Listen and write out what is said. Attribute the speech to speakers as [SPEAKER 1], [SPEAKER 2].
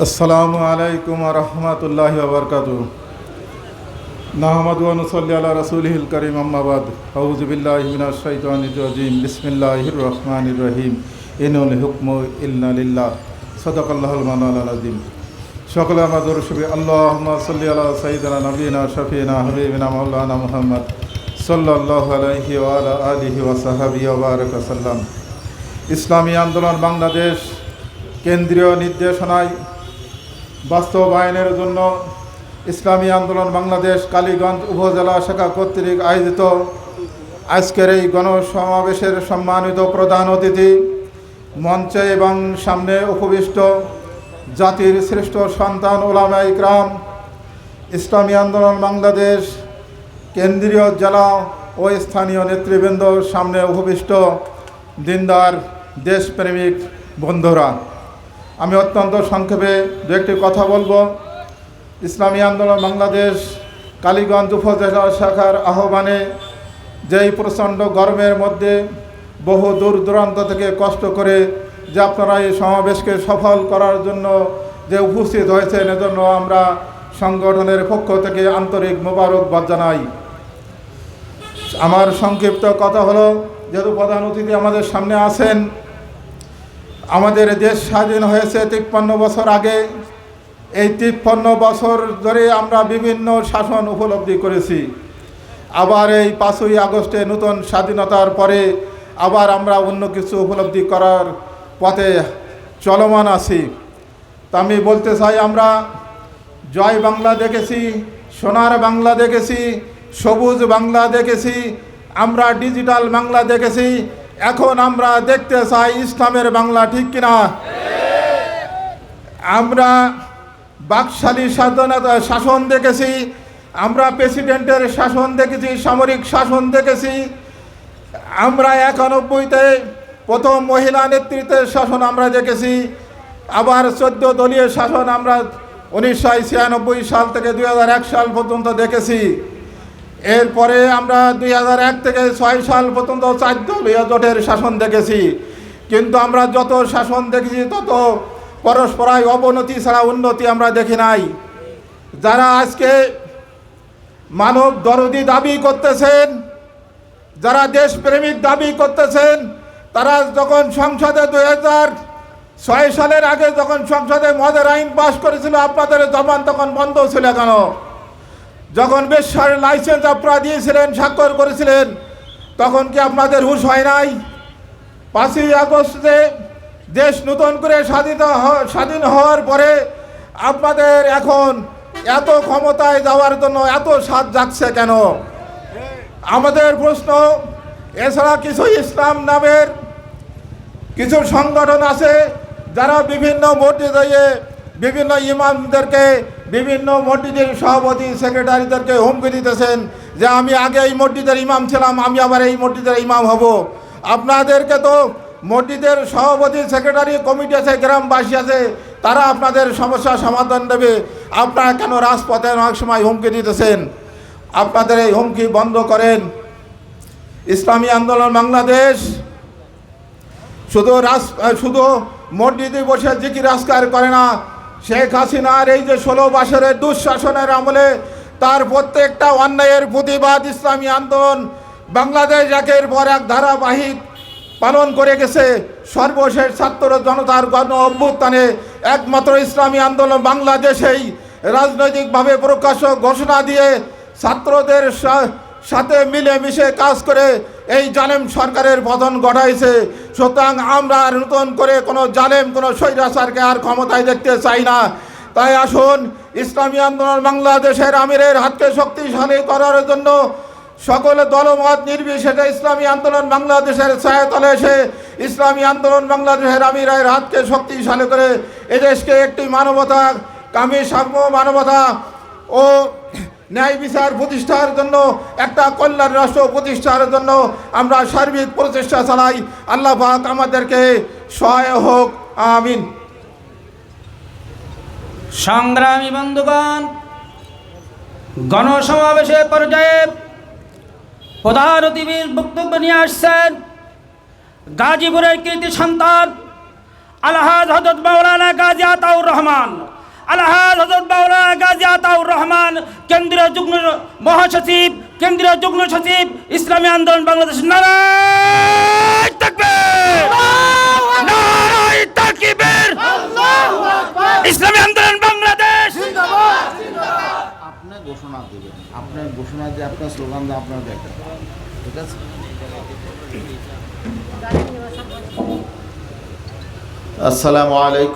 [SPEAKER 1] আসসালামু আলাইকুম ওয়া রাহমাতুল্লাহি ওয়া বারাকাতুহু। নাহমাদু ওয়া নুসাল্লি আলা রাসূলিহিল কারীম, আম্মা বাদ। আউযু বিল্লাহি মিনাশ শাইতানির রাজীম। বিসমিল্লাহির রহমানির রহিম। ইনুল হুকমু ইল্লা লিল্লাহ। সাদাকাল্লাহুল মাওলানাল আযীম। সকলে আমরা দরুদ শরীফ আল্লাহুম্মা সাল্লি আলা সাইয়্যিদিনা নবিয়িনা শাফিনা হাবিবিনা মাওলানা মুহাম্মদ সাল্লাল্লাহু আলাইহি ওয়া আলা আলিহি ওয়া সাহবিহি ওয়া বারাকা সাল্লাম। ইসলামী আন্দোলন বাংলাদেশ কেন্দ্রীয় নির্দেশনায় বাস্তবায়নের জন্য ইসলামী আন্দোলন বাংলাদেশ কালীগঞ্জ উপজেলা শাখা কর্তৃক আয়োজিত আজকের এই গণসমাবেশের সম্মানিত প্রধান অতিথি, মঞ্চে এবং সামনে উপবিষ্ট জাতির শ্রেষ্ঠ সন্তান ওলামায়ে ইকরাম, ইসলামী আন্দোলন বাংলাদেশ কেন্দ্রীয় জেলা ও স্থানীয় নেতৃবৃন্দ, সামনে উপবিষ্ট দিনদার দেশপ্রেমিক বন্ধুরা, আমি অত্যন্ত সংক্ষেপে দু একটি কথা বলবো। ইসলামী আন্দোলন বাংলাদেশ কালীগঞ্জ উপজেলা শাখার আহ্বানে যেই প্রচণ্ড গরমের মধ্যে বহু দূর দূরান্ত থেকে কষ্ট করে যে আপনারা এই সমাবেশকে সফল করার জন্য যে উপস্থিত হয়েছেন, এজন্য আমরা সংগঠনের পক্ষ থেকে আন্তরিক মোবারকবাদ জানাই। আমার সংক্ষিপ্ত কথা হলো, যেহেতু প্রধান অতিথি আমাদের সামনে আছেন, আমাদের দেশ স্বাধীন হয়েছে 53 বছর আগে। এই 53 বছর ধরে আমরা বিভিন্ন শাসন উপলব্ধি করেছি। আবার এই 5ই আগস্টে নতুন স্বাধীনতার পরে আবার আমরা অন্য কিছু উপলব্ধি করার পথে চলমান আছি। তা আমি বলতে চাই, আমরা জয় বাংলা দেখেছি, সোনার বাংলা দেখেছি, সবুজ বাংলা দেখেছি, আমরা ডিজিটাল বাংলা দেখেছি। এখন আমরা দেখতে চাই ইসলামের বাংলা, ঠিক কিনা? আমরা বাকশালী শাসন দেখেছি, আমরা প্রেসিডেন্টের শাসন দেখেছি, সামরিক শাসন দেখেছি, আমরা 91-তে প্রথম মহিলা নেতৃত্বের শাসন আমরা দেখেছি, আবার 14 দলীয় শাসন আমরা 1996 সাল থেকে 2001 সাল পর্যন্ত দেখেছি। এরপরে আমরা 2001 থেকে 6 সাল পর্যন্ত 4 দলীয় জোটের শাসন দেখেছি। কিন্তু আমরা যত শাসন দেখেছি তত পরস্পরায় অবনতি ছাড়া উন্নতি আমরা দেখি নাই। যারা আজকে মানব দরদি দাবি করতেছেন, যারা দেশপ্রেমিক দাবি করতেছেন, তারা যখন সংসদে 2006 সালের আগে যখন সংসদে মদের আইন পাশ করেছিল, আপনাদের জবান তখন বন্ধ ছিল কেন? যখন বেশ্যার লাইসেন্স আপনারা দিয়েছিলেন, স্বাক্ষর করেছিলেন, তখন কি আপনাদের হুঁশ হয় নাই? 5ই আগস্টে দেশ নতুন করে স্বাধীন হওয়ার পরে আপনাদের এখন এত ক্ষমতায় যাওয়ার জন্য এত স্বাদ জাগছে কেন? আমাদের প্রশ্ন। এছাড়া কিছু ইসলাম নামের কিছু সংগঠন আছে, যারা বিভিন্ন মসজিদে বিভিন্ন ইমামদেরকে, বিভিন্ন মসজিদের সভাপতি সেক্রেটারিদেরকে হুমকি দিতেছেন যে আমি আগে এই মসজিদের ইমাম ছিলাম, আমি আবার এই মসজিদের ইমাম হব। আপনাদেরকে তো মসজিদের সভাপতি সেক্রেটারি কমিটি আছে, গ্রামবাসী আছে, তারা আপনাদের সমস্যার সমাধান দেবে। আপনারা কেন রাজপথে অনেক সময় হুমকি দিতেছেন? আপনাদের এই হুমকি বন্ধ করেন। ইসলামী আন্দোলন বাংলাদেশ শুধু মসজিদে বসে জিকির আজকার করে না। শেখ হাসিনার এই যে 16 বছরের দুঃশাসনের আমলে তার প্রত্যেকটা অন্যায়ের প্রতিবাদ ইসলামী আন্দোলন বাংলাদেশ একের পর এক ধারাবাহিক পালন করে গেছে। সর্বশেষ ছাত্র জনতার গণ অভ্যুত্থানে একমাত্র ইসলামী আন্দোলন বাংলাদেশেই রাজনৈতিকভাবে প্রকাশ্য ঘোষণা দিয়ে ছাত্রদের সাথে মিলেমিশে কাজ করে এই জালেম সরকারের পতন ঘটাইছে। সুতরাং আমরা নতুন করে কোনো জালেম, কোনো স্বৈরাচারকে আর ক্ষমতায় দেখতে চাই না। তাই আসুন, ইসলামী আন্দোলন বাংলাদেশের আমিরের হাতকে শক্তিশালী করার জন্য সকল দলমত নির্বিশেষে ইসলামী আন্দোলন বাংলাদেশের ছায়াতলে এসে ইসলামী আন্দোলন বাংলাদেশের আমিরের হাতকে শক্তিশালী করে এদেশকে একটি মানবতা কামী সাম্য মানবতা ও ন্যায় বিচার প্রতিষ্ঠার জন্য, একটা কল্যাণ রাষ্ট্র প্রতিষ্ঠার জন্য আমরা সার্বিক প্রচেষ্টা চালাই। আল্লাহ পাক আমাদেরকে সহায় হোক, আমিন।
[SPEAKER 2] সংগ্রামী বন্ধুগণ, গণসমাবেশের পর্যায়ে প্রধান অতিথির বক্তব্য নিয়ে আসছেন গাজীপুরের কৃতি সন্তান, আলহাজ হযরত মাওলানা গাজী আতাউর রহমান, আলহাজ হযরত মাওলানা গাজী আতাউর রহমান, কেন্দ্রীয় যুগ্ম মহাসচিব, কেন্দ্রীয় যুগ্ম সচিব, ইসলামী আন্দোলন বাংলাদেশ। নারায়ে তাকবীর, নারায়ে তাকবীর, ইসলামী আন্দোলন বাংলাদেশ।
[SPEAKER 3] আপনি ঘোষণা দিবেন, আপনার ঘোষণা দিয়ে আপনার স্লোগান দিয়ে আপনার দেখেন, ঠিক আছে? আসসালামু আলাইকুম।